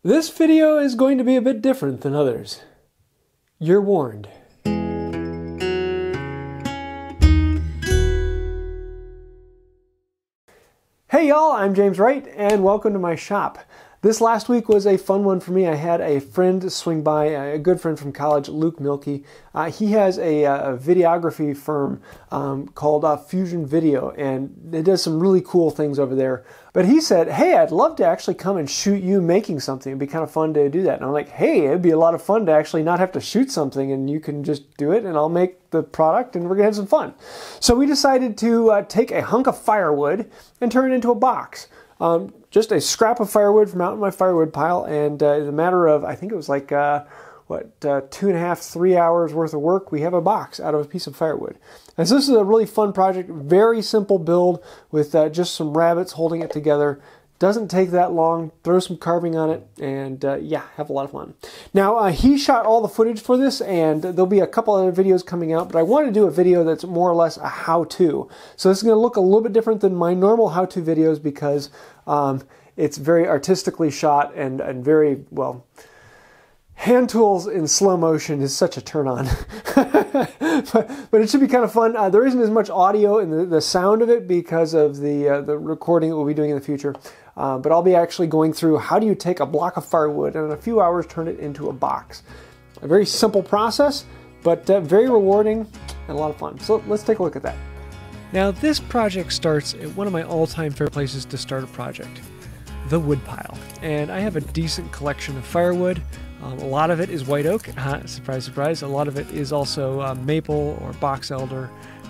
This video is going to be a bit different than others. You're warned. Hey y'all, I'm James Wright and welcome to my shop. This last week was a fun one for me. I had a friend swing by, a good friend from college, Luke Milkey. He has a videography firm called Fusion Video, and it does some really cool things over there. But he said, hey, I'd love to actually come and shoot you making something. It'd be kind of fun to do that. And I'm like, hey, it'd be a lot of fun to actually not have to shoot something, and you can just do it, and I'll make the product, and we're going to have some fun. So we decided to take a hunk of firewood and turn it into a box. Just a scrap of firewood from out in my firewood pile, and in a matter of, I think it was like, 2.5, 3 hours worth of work, we have a box out of a piece of firewood. And so this is a really fun project, very simple build with just some rabbits holding it together. Doesn't take that long, throw some carving on it, and yeah, have a lot of fun. Now, he shot all the footage for this, and there'll be a couple other videos coming out, but I want to do a video that's more or less a how-to. So this is going to look a little bit different than my normal how-to videos because it's very artistically shot and very, well, hand tools in slow motion is such a turn on. but it should be kind of fun. There isn't as much audio in the sound of it because of the recording that we'll be doing in the future. But I'll be actually going through how do you take a block of firewood and in a few hours turn it into a box. A very simple process, but very rewarding and a lot of fun. So let's take a look at that. Now this project starts at one of my all-time favorite places to start a project, the woodpile. And I have a decent collection of firewood. A lot of it is white oak, surprise, surprise. A lot of it is also maple or box elder.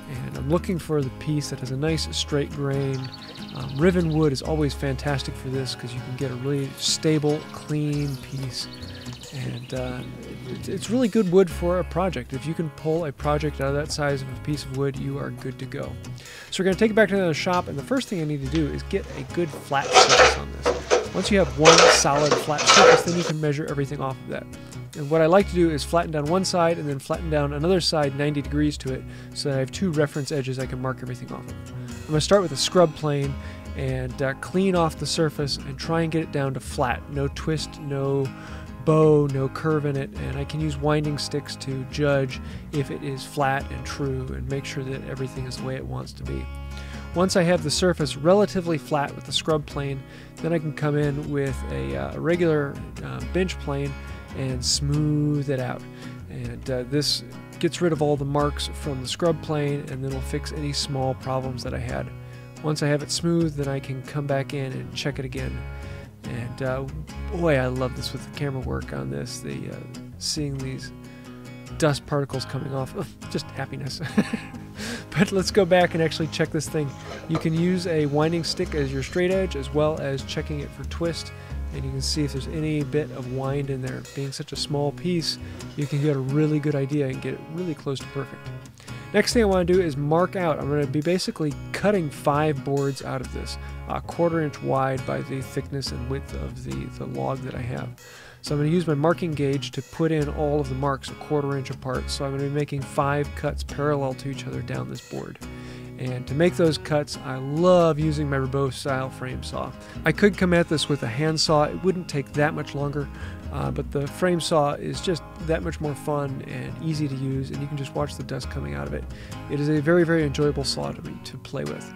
And I'm looking for the piece that has a nice straight grain. Riven wood is always fantastic for this because you can get a really stable, clean piece. And it's really good wood for a project. If you can pull a project out of that size of a piece of wood, you are good to go. So we're going to take it back to the shop, and the first thing I need to do is get a good flat surface on this. Once you have one solid flat surface, then you can measure everything off of that. And what I like to do is flatten down one side and then flatten down another side 90 degrees to it so that I have two reference edges I can mark everything off of. I'm going to start with a scrub plane and clean off the surface and try and get it down to flat. No twist, no bow, no curve in it, and I can use winding sticks to judge if it is flat and true and make sure that everything is the way it wants to be. Once I have the surface relatively flat with the scrub plane, then I can come in with a regular bench plane and smooth it out. And this gets rid of all the marks from the scrub plane and then will fix any small problems that I had. Once I have it smooth, then I can come back in and check it again. And boy, I love this with the camera work on this. Seeing these dust particles coming off, just happiness. But let's go back and actually check this thing. You can use a winding stick as your straight edge as well as checking it for twist. And you can see if there's any bit of wind in there. Being such a small piece, you can get a really good idea and get it really close to perfect. Next thing I want to do is mark out. I'm going to be basically cutting 5 boards out of this, 1/4 inch wide by the thickness and width of the log that I have. So I'm going to use my marking gauge to put in all of the marks 1/4 inch apart. So I'm going to be making 5 cuts parallel to each other down this board. And to make those cuts, I love using my Robot style frame saw. I could come at this with a hand saw. It wouldn't take that much longer, but the frame saw is just that much more fun and easy to use, and you can just watch the dust coming out of it. It is a very, very enjoyable saw to play with.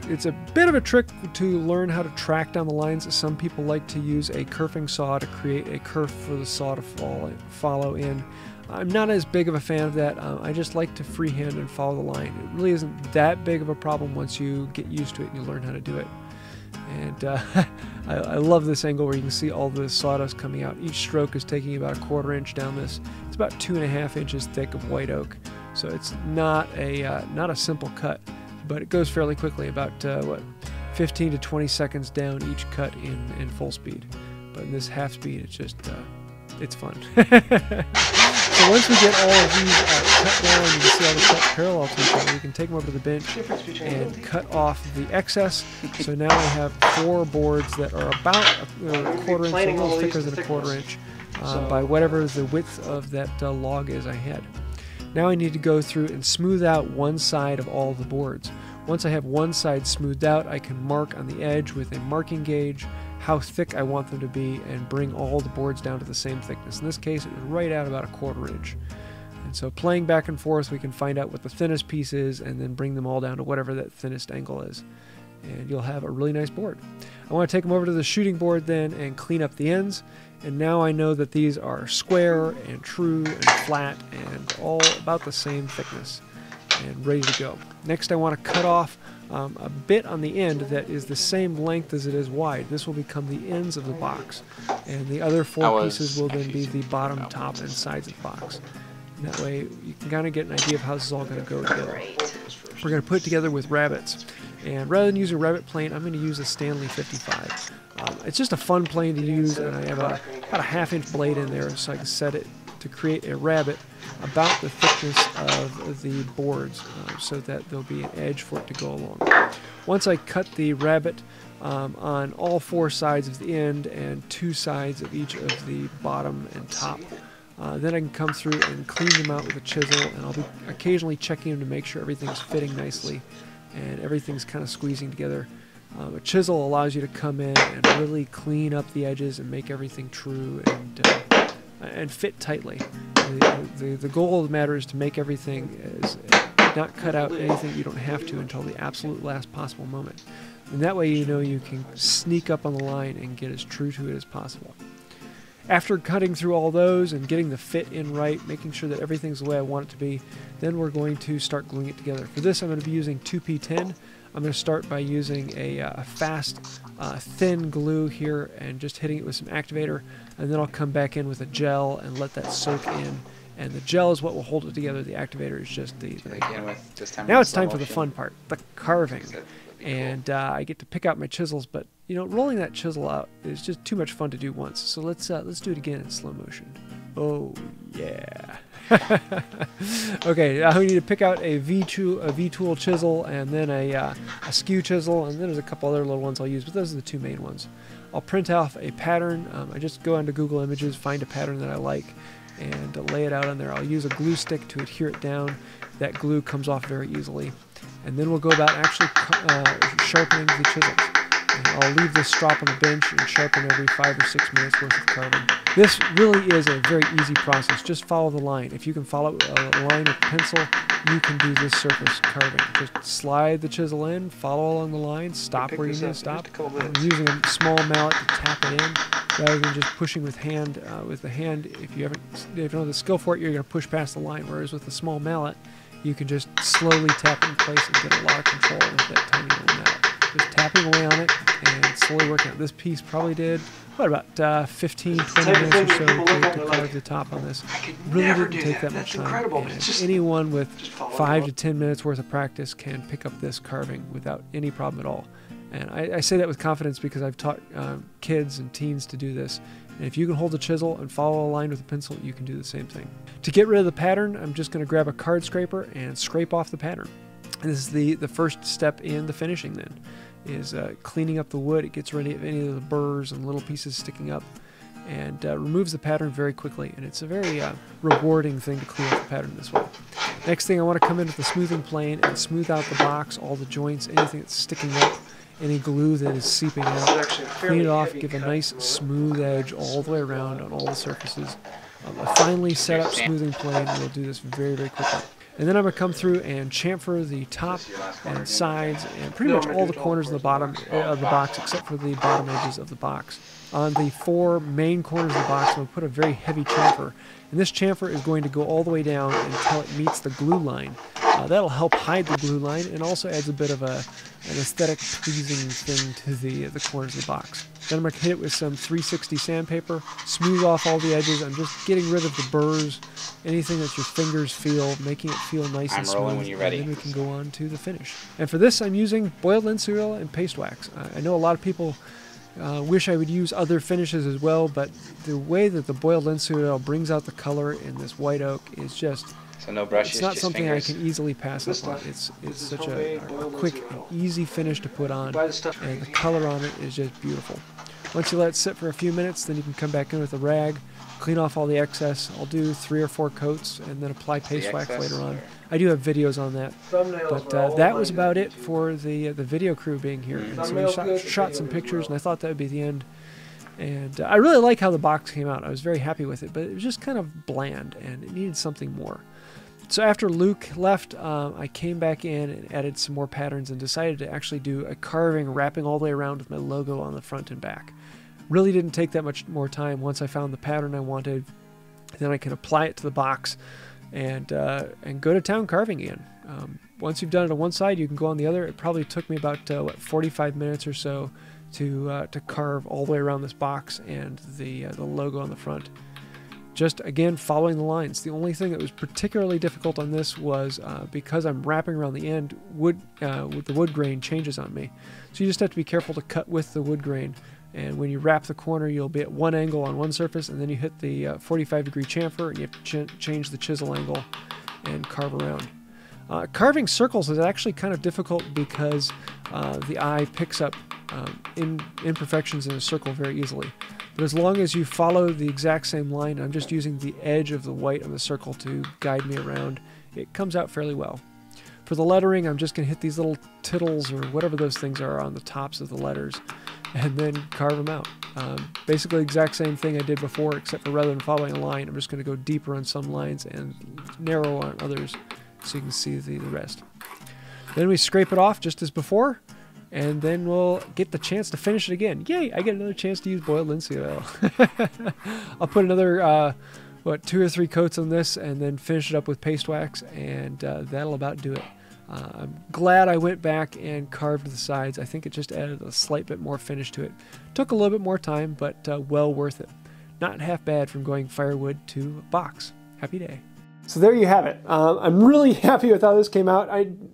It's a bit of a trick to learn how to track down the lines. Some people like to use a kerfing saw to create a kerf for the saw to follow in. I'm not as big of a fan of that. I just like to freehand and follow the line. It really isn't that big of a problem once you get used to it and you learn how to do it. And I love this angle where you can see all the sawdust coming out. Each stroke is taking about 1/4 inch down this. It's about 2.5 inches thick of white oak, so it's not a simple cut, but it goes fairly quickly. About 15 to 20 seconds down each cut in full speed. But in this half speed, it's just it's fun. So once we get all of these cut down, you can see all the cuts parallel to each other, we can take them over to the bench and cut off the excess. So now I have 4 boards that are about a 1/4 inch, a little thicker than a 1/4 inch, by whatever the width of that log is I had. Now I need to go through and smooth out one side of all the boards. Once I have one side smoothed out, I can mark on the edge with a marking gauge how thick I want them to be and bring all the boards down to the same thickness. In this case, it was right at about 1/4 inch. And so playing back and forth, we can find out what the thinnest piece is and then bring them all down to whatever that thinnest angle is. And you'll have a really nice board. I want to take them over to the shooting board then and clean up the ends. And now I know that these are square and true and flat and all about the same thickness and ready to go. Next I want to cut off a bit on the end that is the same length as it is wide. This will become the ends of the box. And the other 4 pieces will then be the bottom, top, and sides of the box. And that way you can kind of get an idea of how this is all going to go together. We're going to put it together with rabbets. And rather than use a rabbet plane, I'm going to use a Stanley 55. It's just a fun plane to use, and I have about a 1/2 inch blade in there so I can set it to create a rabbet about the thickness of the boards so that there'll be an edge for it to go along. Once I cut the rabbet on all 4 sides of the end and 2 sides of each of the bottom and top, then I can come through and clean them out with a chisel, and I'll be occasionally checking them to make sure everything's fitting nicely and everything's kind of squeezing together. A chisel allows you to come in and really clean up the edges and make everything true and fit tightly. The goal of the matter is to make everything not cut out anything you don't have to until the absolute last possible moment. And that way you know you can sneak up on the line and get as true to it as possible. After cutting through all those and getting the fit in right, making sure that everything's the way I want it to be, then we're going to start gluing it together. For this I'm going to be using 2P10. I'm going to start by using a fast, thin glue here and just hitting it with some activator, and then I'll come back in with a gel and let that soak in. And the gel is what will hold it together. The activator is just the Now it's time for the fun part, the carving. And I get to pick out my chisels, but you know, rolling that chisel out is just too much fun to do once. So let's do it again in slow motion. Oh yeah. Okay, now we need to pick out a V-tool chisel, and then a skew chisel, and then there's a couple other little ones I'll use, but those are the 2 main ones. I'll print off a pattern. I just go onto Google Images, find a pattern that I like, and lay it out on there. I'll use a glue stick to adhere it down. That glue comes off very easily. And then we'll go about actually sharpening the chisels. And I'll leave this strop on the bench and sharpen every 5 or 6 minutes worth of carving. This really is a very easy process. Just follow the line. If you can follow a line with pencil, you can do this surface carving. Just slide the chisel in, follow along the line, stop where you need to stop. I'm using a small mallet to tap it in rather than just pushing with hand. With the hand, if you don't have the skill for it, you're going to push past the line. Whereas with a small mallet, you can just slowly tap it in place and get a lot of control with that tiny little mallet. Just tapping away on it and slowly working out. This piece probably did, about 15, 20 minutes or so to carve the top on this. Really didn't take that much time. And anyone with 5 to 10 minutes worth of practice can pick up this carving without any problem at all. And I say that with confidence because I've taught kids and teens to do this. And if you can hold a chisel and follow a line with a pencil, you can do the same thing. To get rid of the pattern, I'm just going to grab a card scraper and scrape off the pattern. And this is the first step in the finishing then, is cleaning up the wood. It gets rid of any of the burrs and little pieces sticking up and removes the pattern very quickly. And it's a very rewarding thing to clean up the pattern this way. Next thing, I want to come in with the smoothing plane and smooth out the box, all the joints, anything that's sticking up, any glue that is seeping out. Clean it off, give a nice smooth edge all the way around on all the surfaces. A finely set up smoothing plane will do this very, very quickly. And then I'm going to come through and chamfer the top and sides and pretty much all the corners of the bottom of the box except for the bottom edges of the box. On the 4 main corners of the box, I'm going to put a very heavy chamfer. And this chamfer is going to go all the way down until it meets the glue line. That'll help hide the glue line and also adds a bit of an aesthetic pleasing thing to the corners of the box. Then I'm going to hit it with some 360 sandpaper, smooth off all the edges. I'm just getting rid of the burrs, anything that your fingers feel, making it feel nice and smooth. When you're ready. And then we can go on to the finish. And for this, I'm using boiled linseed oil and paste wax. I know a lot of people wish I would use other finishes as well, but the way that the boiled linseed oil brings out the color in this white oak is just... So no brushes, it's not just something fingers. I can easily pass up on. It's such a quick and easy finish to put on, and the color on it is just beautiful. Once you let it sit for a few minutes, then you can come back in with a rag, clean off all the excess. I'll do 3 or 4 coats and then apply paste wax later on. I do have videos on that, but that was about it for the video crew being here. And so we shot some pictures, and I thought that would be the end. And I really like how the box came out. I was very happy with it, but it was just kind of bland and it needed something more. So after Luke left, I came back in and added some more patterns and decided to actually do a carving wrapping all the way around with my logo on the front and back. Really didn't take that much more time. Once I found the pattern I wanted, then I could apply it to the box and go to town carving again. Once you've done it on one side, you can go on the other. It probably took me about 45 minutes or so to carve all the way around this box and the logo on the front. Just again following the lines. The only thing that was particularly difficult on this was because I'm wrapping around the end, with the wood grain changes on me. So you just have to be careful to cut with the wood grain. And when you wrap the corner, you'll be at one angle on one surface, and then you hit the 45-degree chamfer, and you have to change the chisel angle and carve around. Carving circles is actually kind of difficult because the eye picks up imperfections in a circle very easily. But as long as you follow the exact same line, I'm just using the edge of the white of the circle to guide me around, it comes out fairly well. For the lettering, I'm just going to hit these little tittles or whatever those things are on the tops of the letters and then carve them out. Basically the exact same thing I did before, except for rather than following a line, I'm just going to go deeper on some lines and narrow on others so you can see the rest. Then we scrape it off just as before, and then we'll get the chance to finish it again. Yay, I get another chance to use boiled linseed oil. I'll put another 2 or 3 coats on this and then finish it up with paste wax, and that'll about do it. I'm glad I went back and carved the sides. I think it just added a slight bit more finish to it. Took a little bit more time, but well worth it. Not half bad from going firewood to box. Happy day. So there you have it. I'm really happy with how this came out.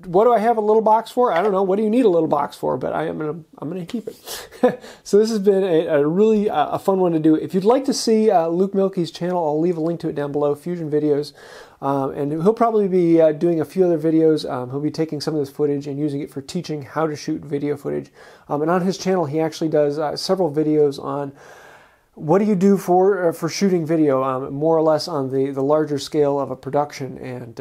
What do I have a little box for? I don't know. What do you need a little box for? But I'm gonna keep it. So this has been a really fun one to do. If you'd like to see Luke Milkey's channel, I'll leave a link to it down below. Fusion Videos, and he'll probably be doing a few other videos. He'll be taking some of this footage and using it for teaching how to shoot video footage. And on his channel, he actually does several videos on what do you do for shooting video, more or less on the larger scale of a production, and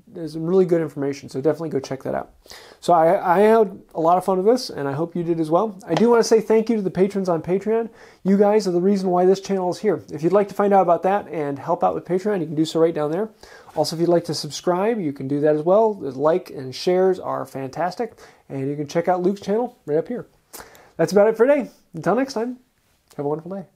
there's some really good information, so definitely go check that out. So I had a lot of fun with this, and I hope you did as well. I do want to say thank you to the patrons on Patreon. You guys are the reason why this channel is here. If you'd like to find out about that and help out with Patreon, you can do so right down there. Also, if you'd like to subscribe, you can do that as well. The like and shares are fantastic, and you can check out Luke's channel right up here. That's about it for today. Until next time, have a wonderful day.